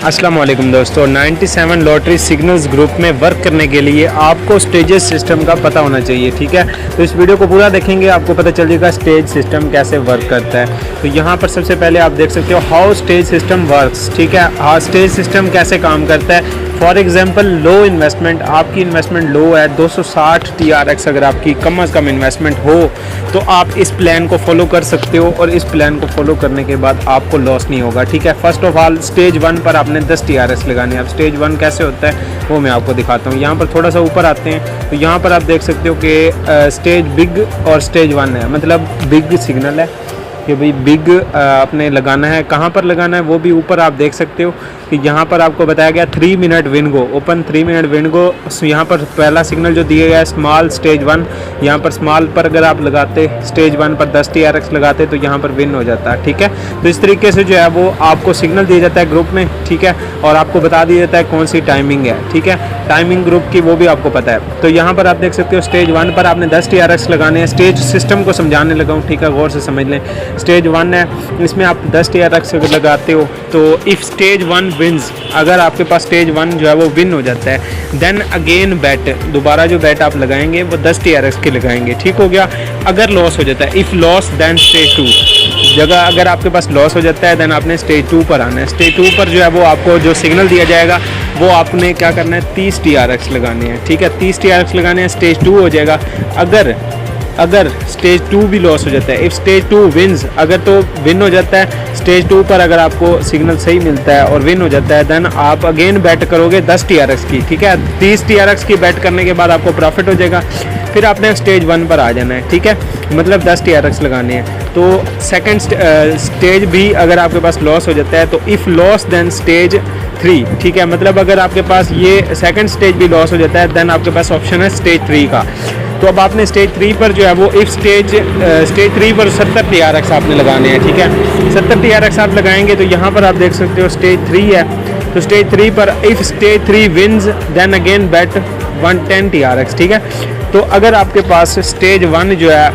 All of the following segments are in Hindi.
अस्सलाम वालेकुम दोस्तों, 97 लॉटरी सिग्नल्स ग्रुप में वर्क करने के लिए आपको स्टेजेस सिस्टम का पता होना चाहिए। ठीक है, तो इस वीडियो को पूरा देखेंगे, आपको पता चल जाएगा स्टेज सिस्टम कैसे वर्क करता है। तो यहाँ पर सबसे पहले आप देख सकते हो हाउ स्टेज सिस्टम वर्क्स। ठीक है, हाँ स्टेज सिस्टम कैसे काम करता है। फॉर एग्जांपल लो इन्वेस्टमेंट, आपकी इन्वेस्टमेंट लो है 260 TRX, अगर आपकी कम अज़ कम इन्वेस्टमेंट हो तो आप इस प्लान को फॉलो कर सकते हो और इस प्लान को फॉलो करने के बाद आपको लॉस नहीं होगा। ठीक है, फर्स्ट ऑफ ऑल स्टेज 1 पर आपने 10 TRX लगाने हैं। अब स्टेज 1 कैसे होता है वो मैं आपको दिखाता हूँ। यहाँ पर थोड़ा सा ऊपर आते हैं तो यहाँ पर आप देख सकते हो कि स्टेज बिग और स्टेज 1 है, मतलब बिग सिग्नल है कि भाई बिग आपने लगाना है। कहाँ पर लगाना है वो भी ऊपर आप देख सकते हो कि यहाँ पर आपको बताया गया 3 मिनट विन गो, ओपन 3 मिनट विन गो। यहाँ पर पहला सिग्नल जो दिया गया है स्मॉल स्टेज 1, यहाँ पर स्मॉल पर अगर आप लगाते स्टेज 1 पर 10 TRX लगाते तो यहाँ पर विन हो जाता है। ठीक है, तो इस तरीके से जो है वो आपको सिग्नल दिया जाता है ग्रुप में। ठीक है, और आपको बता दिया जाता है कौन सी टाइमिंग है। ठीक है, टाइमिंग ग्रुप की वो भी आपको पता है। तो यहाँ पर आप देख सकते हो स्टेज 1 पर आपने 10 TRX लगाने हैं। स्टेज सिस्टम को समझाने लगा हूँ, ठीक है, गौर से समझ लें। स्टेज 1 है, इसमें आप 10 TRX अगर लगाते हो तो इफ़ स्टेज 1 विन्स, अगर आपके पास स्टेज 1 जो है वो विन हो जाता है, देन अगेन बैट, दोबारा जो बैट आप लगाएंगे वो 10 TRX के लगाएंगे। ठीक हो गया। अगर लॉस हो जाता है, इफ़ लॉस देन स्टेज 2, जगह अगर आपके पास लॉस हो जाता है देन आपने स्टेज 2 पर आना है। स्टेज 2 पर जो है वो आपको जो सिग्नल दिया जाएगा वो आपने क्या करना है 30 TRX लगाने हैं। ठीक है, 30 TRX लगाने हैं, स्टेज 2 हो जाएगा। अगर स्टेज 2 भी लॉस हो जाता है, इफ़ स्टेज 2 विन्स, अगर तो विन हो जाता है स्टेज 2 पर, अगर आपको सिग्नल सही मिलता है और विन हो जाता है देन आप अगेन बैट करोगे 10 TRX की। ठीक है, 30 TRX की बैट करने के बाद आपको प्रॉफिट हो जाएगा। फिर आपने स्टेज 1 पर आ जाना है। ठीक है, मतलब 10 TRX लगाने हैं। तो सेकंड स्टेज भी अगर आपके पास लॉस हो जाता है तो इफ़ लॉस देन स्टेज 3। ठीक है, मतलब अगर आपके पास ये सेकंड स्टेज भी लॉस हो जाता है देन आपके पास ऑप्शन है स्टेज 3 का। तो अब आपने स्टेज 3 पर जो है वो इफ़ स्टेज 3 पर 70 TRX आपने लगाने हैं। ठीक है, 70 TRX आप लगाएंगे तो यहाँ पर आप देख सकते हो स्टेज 3 है। तो स्टेज 3 पर if stage 3 wins then again bet 110 TRX। ठीक है, तो अगर आपके पास स्टेज 1 जो है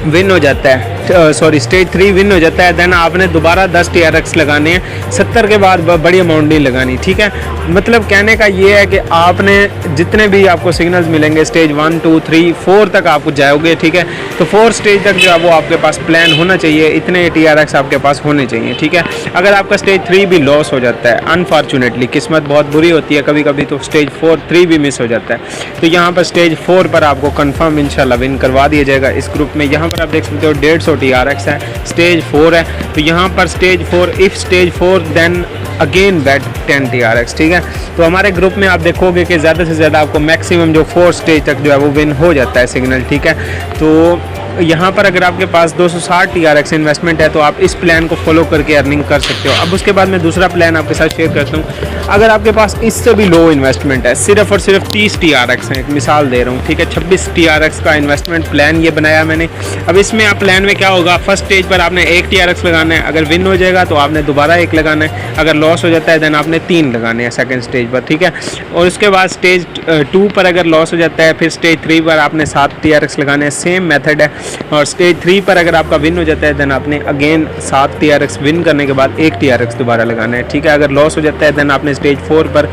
विन हो जाता है, सॉरी स्टेज 3 विन हो जाता है देन आपने दोबारा 10 TRX लगाने हैं। 70 के बाद बड़ी अमाउंट नहीं लगानी। ठीक है, मतलब कहने का ये है कि आपने जितने भी आपको सिग्नल्स मिलेंगे स्टेज 1 2 3 4 तक आप जाओगे। ठीक है, तो 4 स्टेज तक जो है वो आपके पास प्लान होना चाहिए, इतने TRX आपके पास होने चाहिए। ठीक है, अगर आपका स्टेज 3 भी लॉस हो जाता है, अनफॉर्चुनेटली किस्मत बहुत बुरी होती है कभी कभी, तो स्टेज 3 भी मिस हो जाता है, तो यहाँ पर स्टेज 4 पर आपको कन्फर्म इंशाल्लाह विन करवा दिया जाएगा इस ग्रुप में। यहाँ पर आप देख सकते हो 150 TRX है, स्टेज 4 है। तो यहाँ पर stage 4 if stage 4 then again bet 10 TRX। ठीक है, तो हमारे ग्रुप में आप देखोगे कि ज़्यादा से ज़्यादा आपको मैक्सिमम जो 4 स्टेज तक जो है वो विन हो जाता है सिग्नल। ठीक है, तो यहाँ पर अगर आपके पास 260 TRX इन्वेस्टमेंट है तो आप इस प्लान को फॉलो करके अर्निंग कर सकते हो। अब उसके बाद मैं दूसरा प्लान आपके साथ शेयर करता हूँ। अगर आपके पास इससे भी लो इन्वेस्टमेंट है, सिर्फ और सिर्फ 30 TRX है, एक मिसाल दे रहा हूँ। ठीक है, 26 TRX का इन्वेस्टमेंट प्लान ये बनाया मैंने। अब इसमें आप प्लान में क्या होगा, फर्स्ट स्टेज पर आपने 1 TRX लगाना है, अगर विन हो जाएगा तो आपने दोबारा 1 लगाना है, अगर लॉस हो जाता है देन आपने 3 लगाने हैं सेकंड स्टेज पर। ठीक है, और उसके बाद स्टेज 2 पर अगर लॉस हो जाता है फिर स्टेज 3 पर आपने 7 TRX लगाने हैं, सेम मेथड है। और स्टेज 3 पर अगर आपका विन हो जाता है देन आपने अगेन 7 TRX विन करने के बाद 1 TRX दोबारा लगाना है। ठीक है, अगर लॉस हो जाता है देन आपने स्टेज 4 पर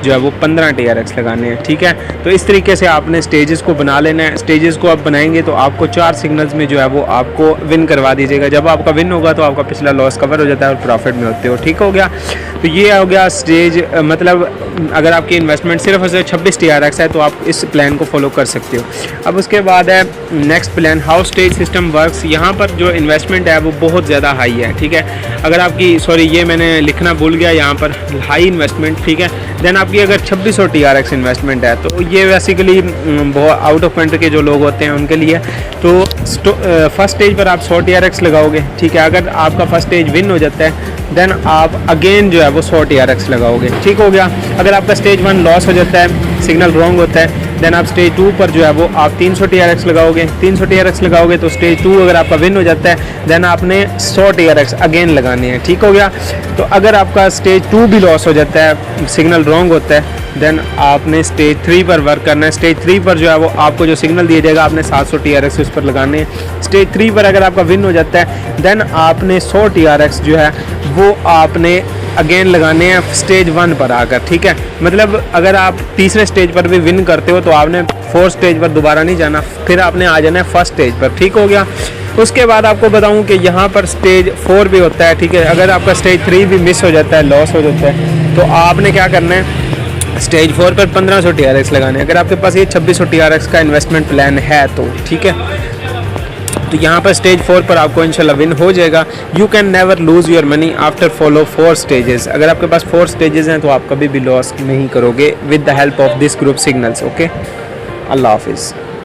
जो है वो 15 TRX लगाने हैं। ठीक है, तो इस तरीके से आपने स्टेजेस को बना लेना है। स्टेजेस को आप बनाएंगे तो आपको 4 सिग्नल्स में जो है वो आपको विन करवा दीजिएगा। जब आपका विन होगा तो आपका पिछला लॉस कवर हो जाता है और प्रॉफिट में होते हो। ठीक हो गया, तो ये हो गया स्टेज, मतलब अगर आपकी इन्वेस्टमेंट सिर्फ और सिर्फ 26 TRX है तो आप इस प्लान को फॉलो कर सकते हो। अब उसके बाद है next plan how stage system works. यहाँ पर जो इन्वेस्टमेंट है वो बहुत ज़्यादा हाई है। ठीक है, अगर आपकी सॉरी ये मैंने लिखना भूल गया यहाँ पर हाई इन्वेस्टमेंट। ठीक है, देन आपकी अगर 2600 TRX इन्वेस्टमेंट है तो ये बेसिकली बहुत आउट ऑफ कंट्री के जो लोग होते हैं उनके लिए। तो फर्स्ट स्टेज पर आप 100 TRX लगाओगे। ठीक है, अगर आपका फर्स्ट स्टेज विन हो जाता है देन आप अगेन जो है वो 100 TRX लगाओगे। ठीक हो गया। अगर आपका स्टेज 1 लॉस हो जाता है, सिग्नल रॉन्ग होता है, देन आप स्टेज 2 पर जो है वो आप 300 TRX लगाओगे। 300 TRX लगाओगे तो स्टेज 2 अगर आपका विन हो जाता है देन आपने 100 TRX अगेन लगाने हैं। ठीक हो गया। तो अगर आपका स्टेज 2 भी लॉस हो जाता है, सिग्नल रॉन्ग होता है, देन आपने स्टेज 3 पर वर्क करना है। स्टेज 3 पर जो है वो आपको जो सिग्नल दिया जाएगा आपने 700 TRX उस पर लगाने हैं। स्टेज 3 पर अगर आपका विन हो जाता है देन आपने 100 TRX जो है वो आपने अगेन लगाने हैं स्टेज 1 पर आकर, ठीक है। मतलब अगर आप तीसरे स्टेज पर भी विन करते हो तो आपने 4th स्टेज पर दोबारा नहीं जाना, फिर आपने आ जाना है 1st स्टेज पर, ठीक हो गया। उसके बाद आपको बताऊं कि यहाँ पर स्टेज 4 भी होता है, ठीक है। अगर आपका स्टेज 3 भी मिस हो जाता है, लॉस हो जाता है, तो आपने क्या करना है, स्टेज 4 पर 1500 TRX लगाने। अगर आपके पास ये 2600 TRX का इन्वेस्टमेंट प्लान है तो ठीक है। तो यहाँ पर स्टेज 4 पर आपको इंशाल्लाह विन हो जाएगा। You can never lose your money after follow 4 stages. अगर आपके पास 4 स्टेजेस हैं तो आप कभी भी लॉस नहीं करोगे with the help of this group signals. Okay, अल्लाह हाफिज़।